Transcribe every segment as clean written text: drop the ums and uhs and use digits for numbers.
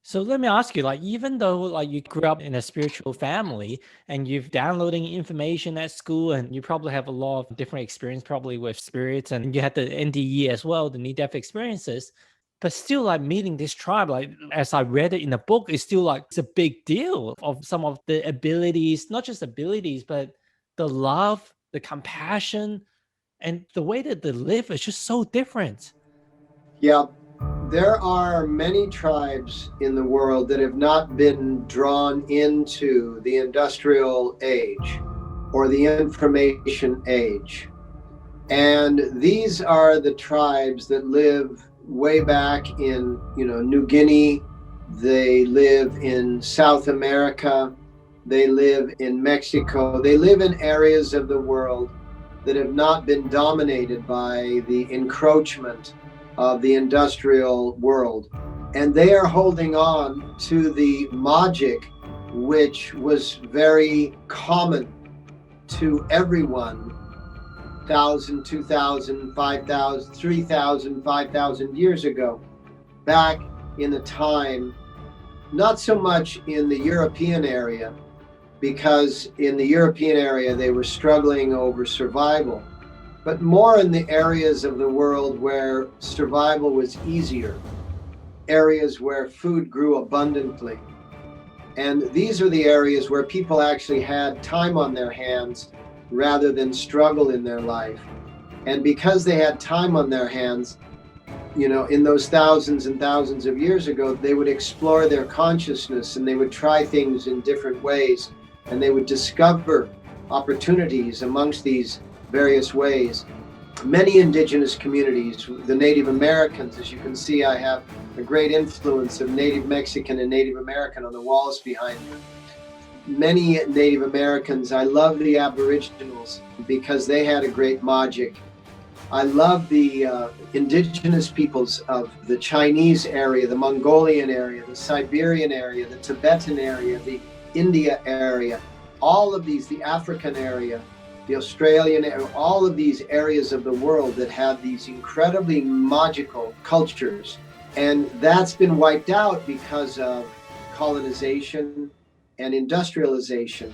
So let me ask you, like, even though like you grew up in a spiritual family and you've downloading information at school and you probably have a lot of different experience probably with spirits and you had the NDE as well, the near death experiences, but still like meeting this tribe, like as I read it in the book, it's still like it's a big deal of some of the abilities, not just abilities, but the love, the compassion, and the way that they live is just so different. Yeah, there are many tribes in the world that have not been drawn into the industrial age or the information age. And these are the tribes that live way back in, New Guinea. They live in South America. They live in Mexico. They live in areas of the world that have not been dominated by the encroachment of the industrial world. And they are holding on to the magic which was very common to everyone 1,000, 2,000, 5,000, 3,000, 5,000 years ago, back in a time, not so much in the European area, because in the European area they were struggling over survival, but more in the areas of the world where survival was easier, areas where food grew abundantly. And these are the areas where people actually had time on their hands rather than struggle in their life. And because they had time on their hands, in those thousands and thousands of years ago, they would explore their consciousness and they would try things in different ways and they would discover opportunities amongst these various ways. Many indigenous communities, the Native Americans, as you can see, I have a great influence of Native Mexican and Native American on the walls behind me. Many Native Americans, I love the Aboriginals because they had a great magic. I love the indigenous peoples of the Chinese area, the Mongolian area, the Siberian area, the Tibetan area, the India area, all of these, the African area, the Australian area, all of these areas of the world that have these incredibly magical cultures. And that's been wiped out because of colonization and industrialization.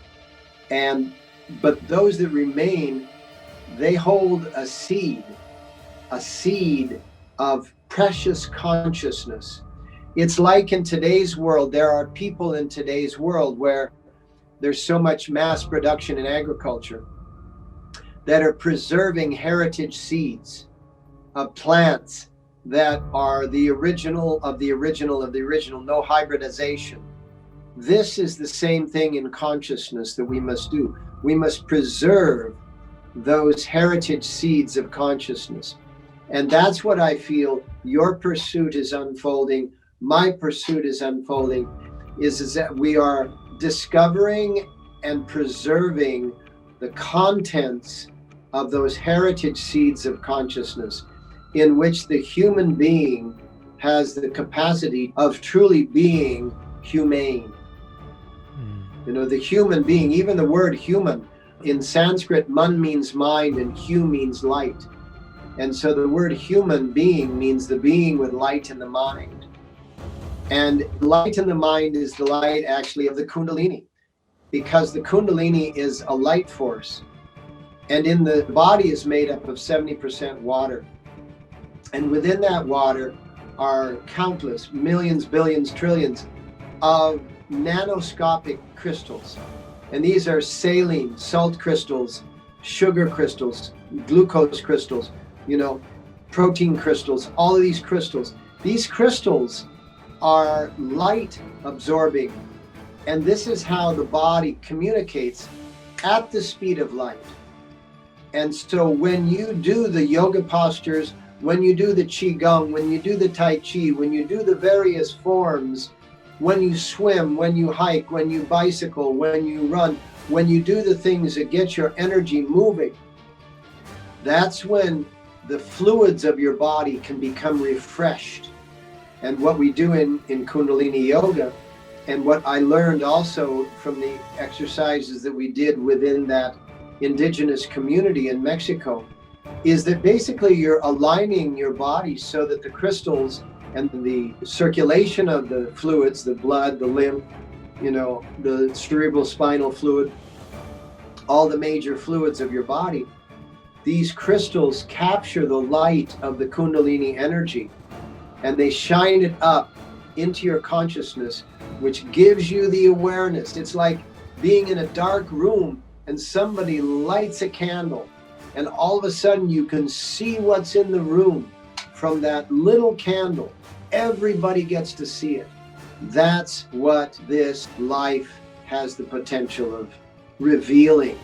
But those that remain, they hold a seed of precious consciousness. It's like in today's world, there are people in today's world where there's so much mass production in agriculture that are preserving heritage seeds of plants that are the original of the original of the original, no hybridization. This is the same thing in consciousness that we must do. We must preserve those heritage seeds of consciousness. And that's what I feel your pursuit is unfolding, my pursuit is unfolding, is that we are discovering and preserving the contents of those heritage seeds of consciousness in which the human being has the capacity of truly being humane. The human being, even the word human, in Sanskrit, man means mind and hu means light. And so the word human being means the being with light in the mind. And light in the mind is the light actually of the Kundalini, because the Kundalini is a light force. And in the body is made up of 70% water. And within that water are countless millions, billions, trillions of nanoscopic crystals. And these are saline, salt crystals, sugar crystals, glucose crystals, protein crystals, all of these crystals. These crystals are light absorbing. And this is how the body communicates at the speed of light. And so when you do the yoga postures, when you do the Qigong, when you do the Tai Chi, when you do the various forms, when you swim, when you hike, when you bicycle, when you run, when you do the things that get your energy moving, that's when the fluids of your body can become refreshed. And what we do in Kundalini Yoga, and what I learned also from the exercises that we did within that indigenous community in Mexico, is that basically you're aligning your body so that the crystals and the circulation of the fluids, the blood, the lymph, the cerebral spinal fluid, all the major fluids of your body, these crystals capture the light of the Kundalini energy and they shine it up into your consciousness, which gives you the awareness. It's like being in a dark room and somebody lights a candle, and all of a sudden you can see what's in the room from that little candle. Everybody gets to see it. That's what this life has the potential of revealing.